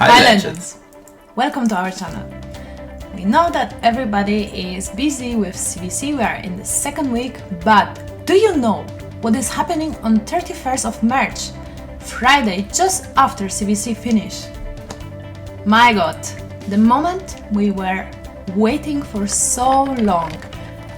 Hi Legends! Welcome to our channel. We know that everybody is busy with CVC, we are in the second week, but do you know what is happening on 31st of March, Friday, just after CVC finish? My god, the moment we were waiting for so long.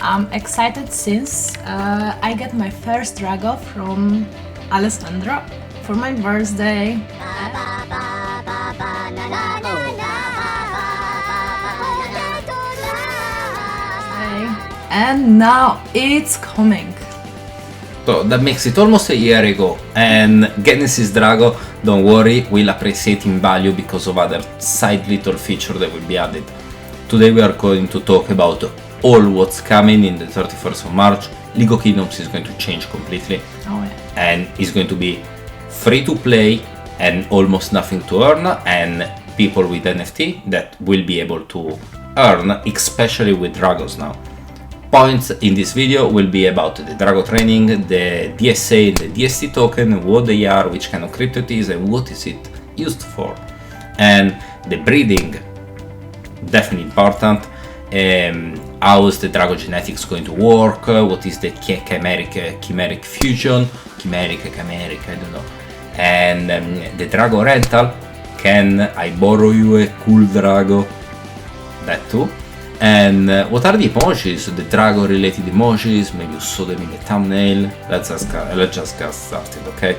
I'm excited since I get my first Drago from Alessandro for my birthday. And now it's coming. So that makes it almost a year ago, and Genesis Drago, don't worry, will appreciate in value because of other side little feature that will be added. Today we are going to talk about all what's coming in the 31st of March. League of Kingdoms is going to change completely, and it's going to be free to play and almost nothing to earn, and people with NFT that will be able to earn, especially with Dragos now. Points in this video will be about the Drago training, the DSA and the DST token, what they are, which kind of crypto it is, and what is it used for. And the breeding, definitely important. How is the Drago genetics going to work? What is the chimeric fusion? Chimeric, I don't know. And the Drago rental. Can I borrow you a cool Drago? That too. And what are the emojis, the Drago related emojis? Maybe you saw them in the thumbnail. Let's just get started, okay?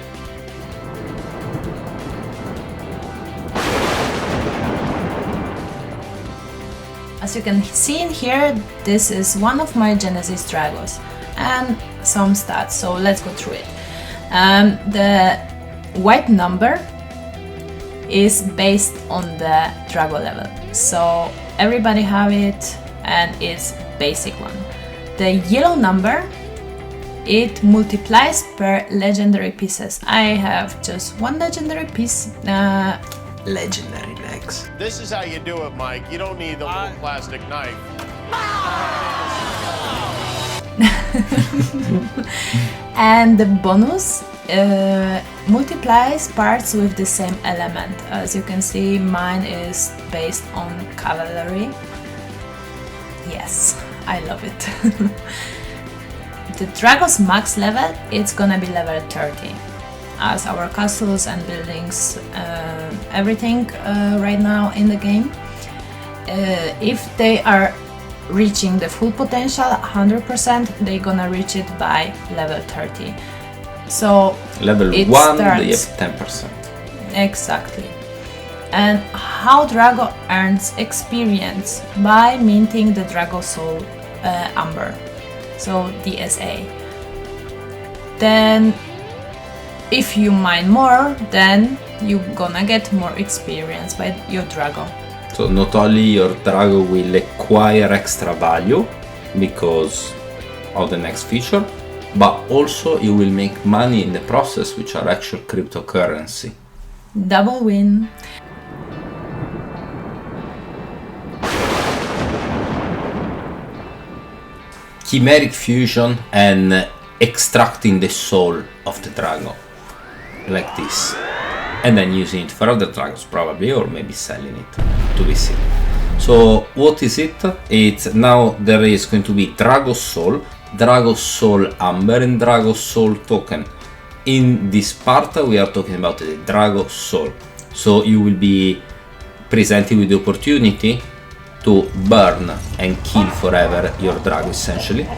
As you can see in here, this is one of my Genesis Dragos and some stats, so let's go through it. The white number is based on the Drago level, so everybody have it and it's basic one. The yellow number, it multiplies per legendary pieces. I have just one legendary piece. Legendary legs. This is how you do it, Mike. You don't need the little plastic knife. And the bonus multiplies parts with the same element. As you can see, mine is based on cavalry. Yes, I love it. The Drago's max level, it's gonna be level 30. As our castles and buildings, everything right now in the game, if they are reaching the full potential 100%, they're gonna reach it by level 30. So level 1 they have 10%. Exactly. And how Drago earns experience? By minting the Drago Soul Amber, so DSA. Then if you mine more, then you're gonna get more experience by your Drago. So not only your Drago will acquire extra value because of the next feature, but also you will make money in the process, which are actual cryptocurrency. Double win. Chimeric fusion and extracting the soul of the Drago, like this, and then using it for other Dragos probably, or maybe selling it, to be seen. So what is it? It's now there is going to be Drago Soul Amber, and Drago Soul token. In this part we are talking about the Drago Soul. So you will be presented with the opportunity to burn and kill forever your Drago, essentially,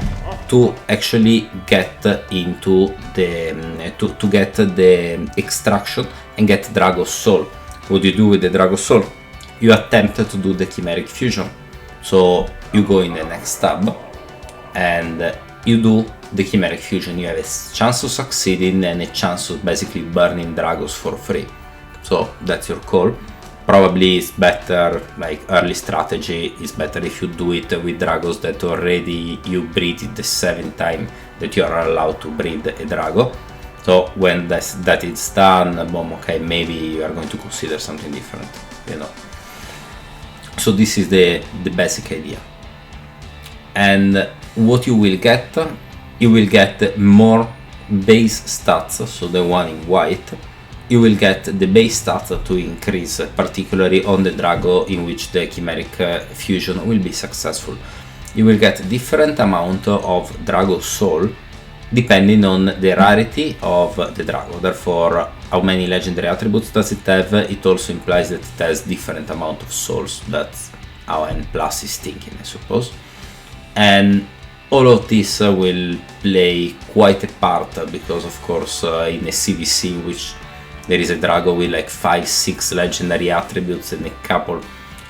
to actually get into the to get the extraction and get Drago Soul. What do you do with the Drago Soul? You attempt to do the Chimeric fusion. So you go in the next tab and you do the Chimeric fusion. You have a chance of succeeding and a chance of basically burning Dragos for free. So that's your call. Probably it's better, like early strategy is better if you do it with Dragos that already you breed it the 7th time that you are allowed to breed a Drago. So when that is done, boom, okay, maybe you are going to consider something different, you know. So this is the basic idea. And what you will get more base stats, so the one in white, you will get the base stat to increase, particularly on the Drago in which the Chimeric fusion will be successful. You will get different amount of Drago Soul depending on the rarity of the Drago. Therefore, how many legendary attributes does it have? It also implies that it has different amount of souls. That's how N+ is thinking, I suppose. And all of this will play quite a part because, of course, in a CVC in which there is a Drago with like 5-6 legendary attributes and a couple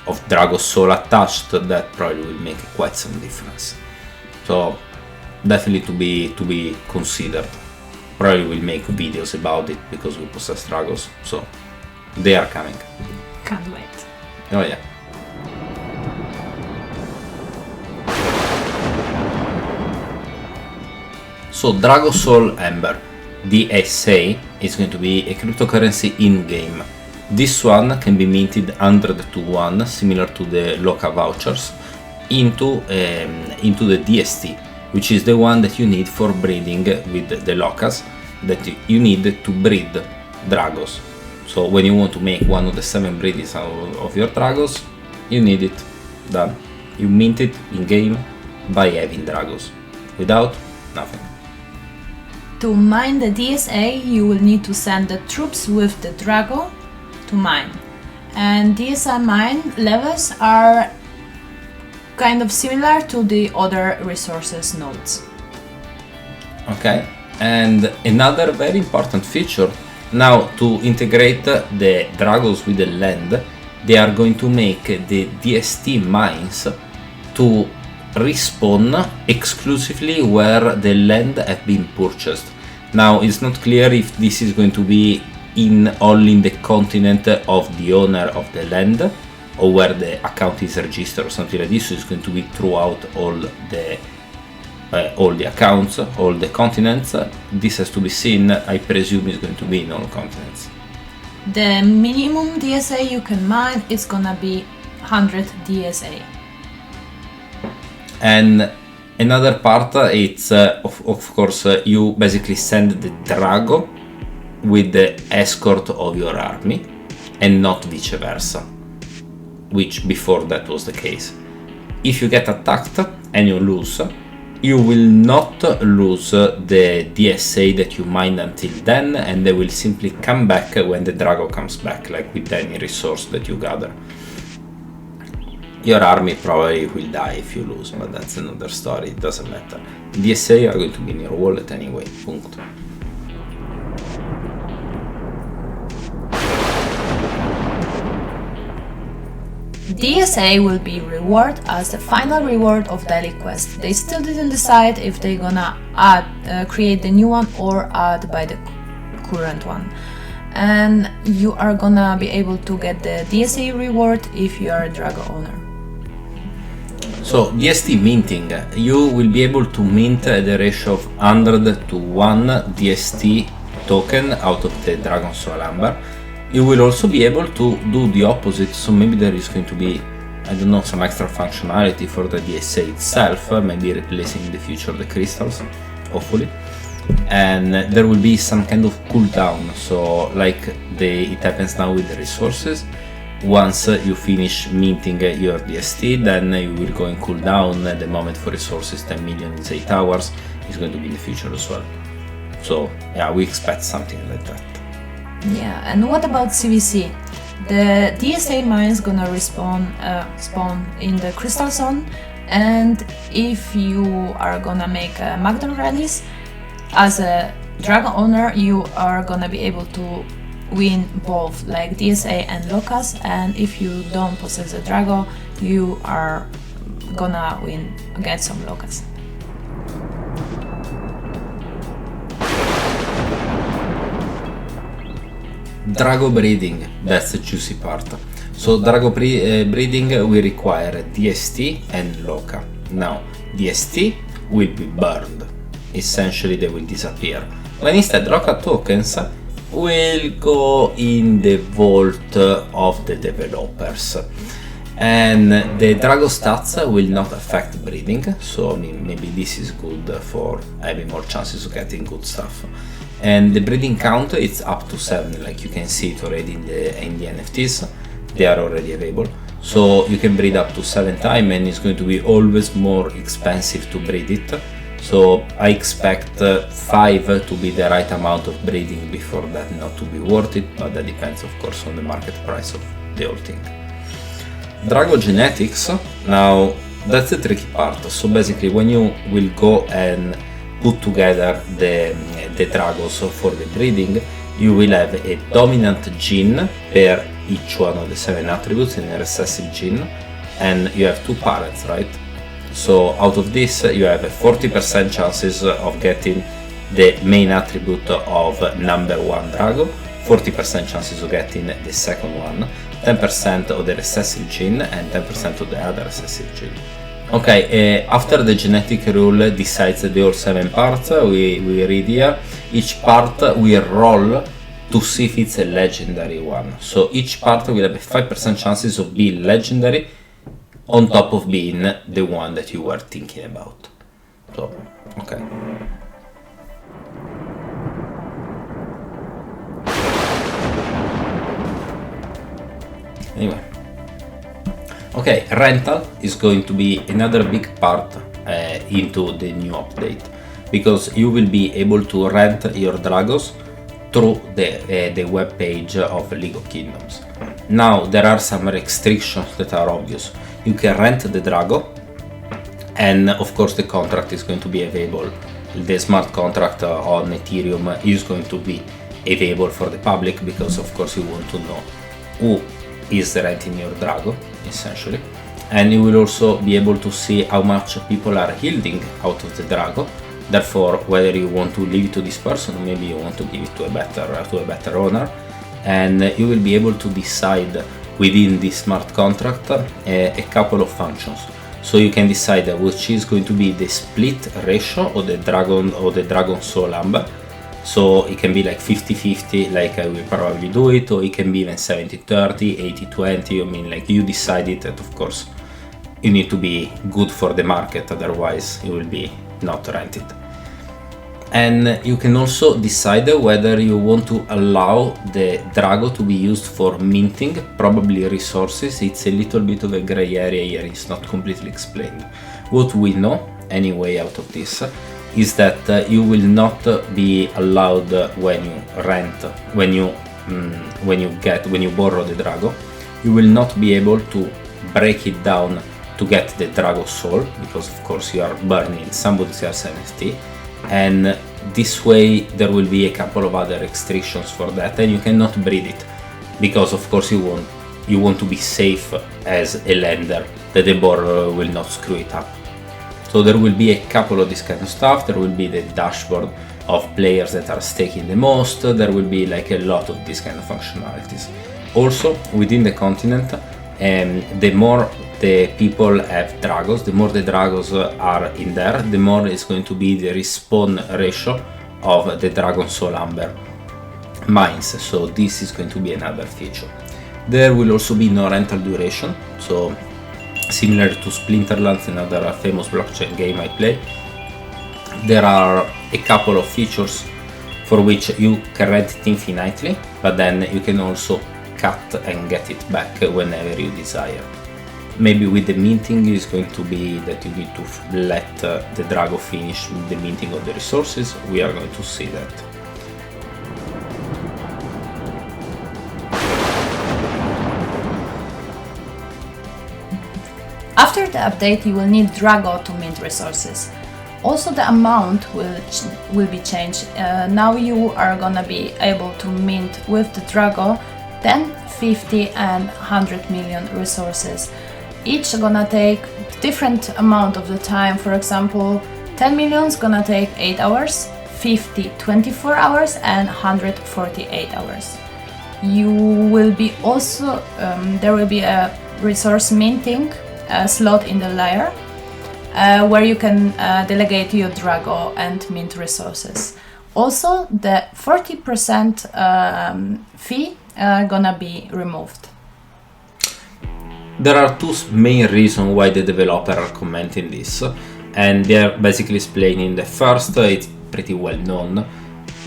of Drago Soul attached, that probably will make quite some difference. So definitely to be considered. Probably will make videos about it because we possess Dragos, so they are coming. Can't wait. Oh yeah. So Drago Soul Ember, DSA, is going to be a cryptocurrency in-game. This one can be minted 100 to 1, similar to the Loca vouchers, into the DST, which is the one that you need for breeding with the Locas, that you need to breed Dragos. So when you want to make one of the 7 breedings of your Dragos, you need it done. You mint it in-game by having Dragos. Without, nothing. To mine the DSA, you will need to send the troops with the Drago to mine. And DSA mine levels are kind of similar to the other resources nodes. Okay, and another very important feature, now to integrate the Dragos with the land, they are going to make the DST mines to respawn exclusively where the land have been purchased. Now it's not clear if this is going to be only in the continent of the owner of the land, or where the account is registered or something like this. So it's going to be throughout all the accounts, all the continents. This has to be seen. I presume it's going to be in all continents. The minimum DSA you can mine is gonna be 100 DSA. And another part, it's of course you basically send the Drago with the escort of your army, and not vice versa, which before that was the case. If you get attacked and you lose, you will not lose the DSA that you mined until then, and they will simply come back when the Drago comes back, like with any resource that you gather. Your army probably will die if you lose, but that's another story, it doesn't matter. DSA are going to be in your wallet anyway, punto. DSA will be reward as the final reward of daily quest. They still didn't decide if they're gonna create the new one or add by the current one. And you are gonna be able to get the DSA reward if you are a Drago owner. So DST minting, you will be able to mint at the ratio of 100 to 1 DST token out of the Dragon Soul Amber. You will also be able to do the opposite, so maybe there is going to be, I don't know, some extra functionality for the DSA itself, maybe replacing in the future the crystals, hopefully. And there will be some kind of cooldown, so like it happens now with the resources. Once you finish minting your DST, then you will go in cooldown. The moment for resources 10 million is 8 hours, is going to be in the future as well. So yeah, we expect something like that. Yeah, and what about CVC? The DSA mine is gonna spawn in the Crystal Zone, and if you are gonna make a Magdon rallies, as a Dragon owner, you are gonna be able to win both, like DSA and Locas, and if you don't possess a Drago, you are gonna get some Locas. Drago breeding, that's the juicy part. So Drago breeding will require DST and Loca. Now, DST will be burned. Essentially they will disappear. When instead Loca tokens will go in the vault of the developers. And the Drago stats will not affect breeding, so maybe this is good for having more chances of getting good stuff. and the breeding count is up to 7, like you can see it already in the NFTs. They are already available, so you can breed up to 7 times, and it's going to be always more expensive to breed it. So I expect 5 to be the right amount of breeding before that not to be worth it, but that depends of course on the market price of the whole thing. Drago genetics, now that's the tricky part. So basically when you will go and put together the Dragos for the breeding, you will have a dominant gene per each one of the 7 attributes in a recessive gene, and you have 2 parents, right? So out of this you have a 40% chances of getting the main attribute of number 1 Drago, 40% chances of getting the second one, 10% of the recessive gene and 10% of the other recessive gene. Okay, after the genetic rule decides the all 7 parts, we read here, each part will roll to see if it's a legendary one. So each part will have a 5% chances of being legendary on top of being the one that you were thinking about. So, okay. Anyway. Okay, rental is going to be another big part into the new update, because you will be able to rent your Dragos through the web page of League of Kingdoms. Now there are some restrictions that are obvious. You can rent the Drago, and of course the contract is going to be available. The smart contract on Ethereum is going to be available for the public, because of course you want to know who is renting your Drago, essentially. And you will also be able to see how much people are yielding out of the Drago. Therefore, whether you want to leave it to this person, or maybe you want to give it to a better owner, and you will be able to decide within this smart contract a couple of functions. So you can decide which is going to be the split ratio of the Dragon Soul Amber. So it can be like 50-50, like I will probably do it, or it can be even 70-30, 80-20. I mean, like you decide it, and of course you need to be good for the market, otherwise you will be not rented. And you can also decide whether you want to allow the Drago to be used for minting, probably resources. It's a little bit of a gray area here, it's not completely explained. What we know anyway out of this is that you will not be allowed when you rent, when you borrow the Drago, you will not be able to break it down to get the Drago Soul, because of course you are burning somebody else's NFT, and this way there will be a couple of other restrictions for that, and you cannot breed it, because of course you want to be safe as a lender, that the borrower will not screw it up. So there will be a couple of this kind of stuff. There will be the dashboard of players that are staking the most. There will be like a lot of this kind of functionalities. Also within the continent, the more the people have Dragos, the more the Dragos are in there, the more is going to be the respawn ratio of the Dragon Soul Amber mines. So this is going to be another feature. There will also be no rental duration, so similar to Splinterlands, another famous blockchain game I play. There are a couple of features for which you can rent it infinitely, but then you can also cut and get it back whenever you desire. Maybe with the minting is going to be that you need to let the Drago finish the minting of the resources. We are going to see that. After the update, you will need Drago to mint resources. Also, the amount will be changed. Now you are gonna be able to mint with the Drago 10, 50 and 100 million resources. Each gonna take different amount of the time. For example, 10 million is gonna take 8 hours, 50 24 hours and 100 48 hours. You will be also there will be a resource minting slot in the layer where you can delegate your Drago and mint resources. Also, the 40% fee gonna be removed. There are two main reasons why the developer are commenting this, and they are basically explaining the first, it's pretty well known.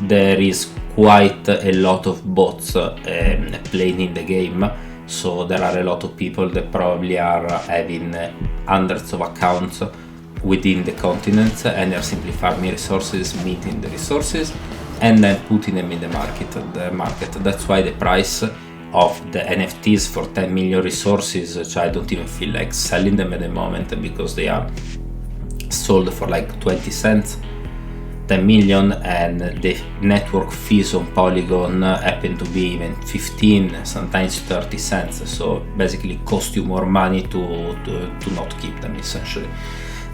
there is quite a lot of bots playing in the game, so there are a lot of people that probably are having hundreds of accounts within the continent, and they're simply farming resources, minting the resources, and then putting them in the market. That's why the price of the NFTs for 10 million resources, which I don't even feel like selling them at the moment because they are sold for like 20 cents, 10 million, and the network fees on Polygon happen to be even 15, sometimes 30 cents, so basically cost you more money to not keep them essentially.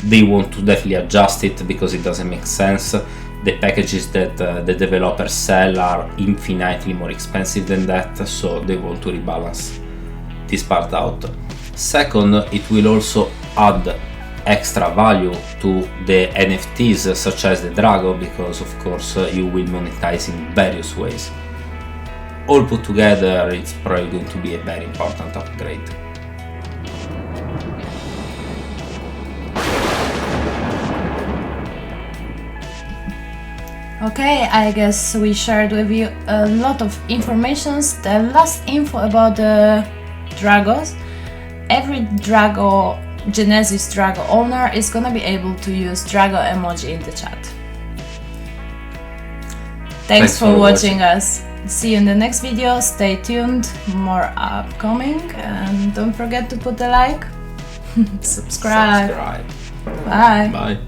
They want to definitely adjust it because it doesn't make sense. The packages that the developers sell are infinitely more expensive than that, so they want to rebalance this part out. Second, it will also add extra value to the NFTs such as the Drago, because of course you will monetize in various ways. All put together, it's probably going to be a very important upgrade. Okay, I guess we shared with you a lot of informations. The last info about the Dragos: every Drago, Genesis Drago owner is gonna be able to use Drago emoji in the chat. Thanks for watching us. See you in the next video. Stay tuned, more upcoming, and don't forget to put a like, subscribe. Subscribe. Bye. Bye.